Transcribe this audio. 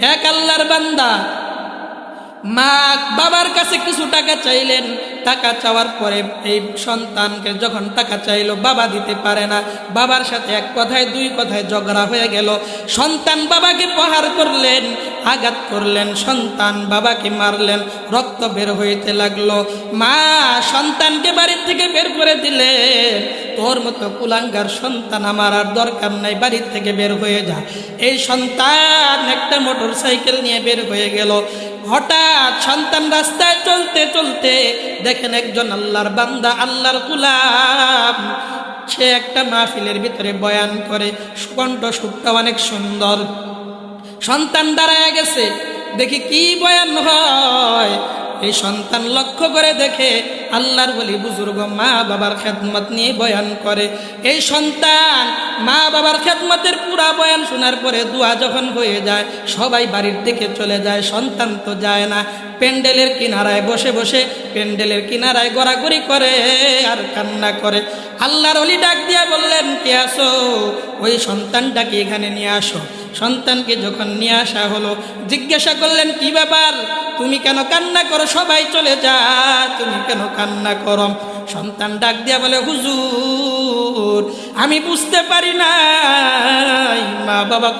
এক আল্লাহর বান্দা মা বাবার কাছে কিছু টাকা চাইলেন, টাকা চাওয়ার পরে এই সন্তানকে যখন টাকা চাইলো বাবা দিতে পারে না, বাবার সাথে এক কথায় দুই কথায় ঝগড়া হয়ে গেল। সন্তান বাবাকে প্রহার করলেন, আঘাত করলেন, সন্তান বাবাকে মারলেন, রক্ত বের হইতে লাগলো। মা সন্তানকে বাড়ির থেকে বের করে দিলেন, তোর মতো কুলাঙ্গার সন্তান আমার আর দরকার নাই, বাড়ির থেকে বের হয়ে যা। এই সন্তান একটা মোটর সাইকেল নিয়ে বের হয়ে গেল। হঠাৎ সন্তান রাস্তায় চলতে চলতে দেখেন একজন আল্লাহর বান্দা, আল্লাহর গোলাম, সে একটা মাহফিলের ভিতরে বয়ান করে, কণ্ঠ সুরটা অনেক সুন্দর। সন্তান দাঁড়ায় গেছে, দেখি কি বয়ান হয়। এই সন্তান লক্ষ্য করে দেখে আল্লাহর ওলি বুজুর্গ মা বাবার খেদমত নিয়ে বয়ান করে। এই সন্তান মা বাবার খেদমতের পুরা বয়ান শোনার পরে দোয়া যখন হয়ে যায়, সবাই বাড়ির দিকে চলে যায়, সন্তান তো যায় না। প্যান্ডেলের কিনারায় বসে বসে প্যান্ডেলের কিনারায় গড়াগড়ি করে আর কান্না করে। আল্লাহর ওলি ডাক দিয়া বললেন, কে আসো? ওই সন্তানটাকে এখানে নিয়ে আসো। সন্তানকে যখন নিয়ে আসা হলো, জিজ্ঞাসা করলেন, কি ব্যাপার, তুমি কেন কান্না করো? সবাই চলে যা, তুমি কেন কান্না করো? সন্তান ডাক দিয়া বলে, হুজুর আমি বুঝতে পারি না মা বাবা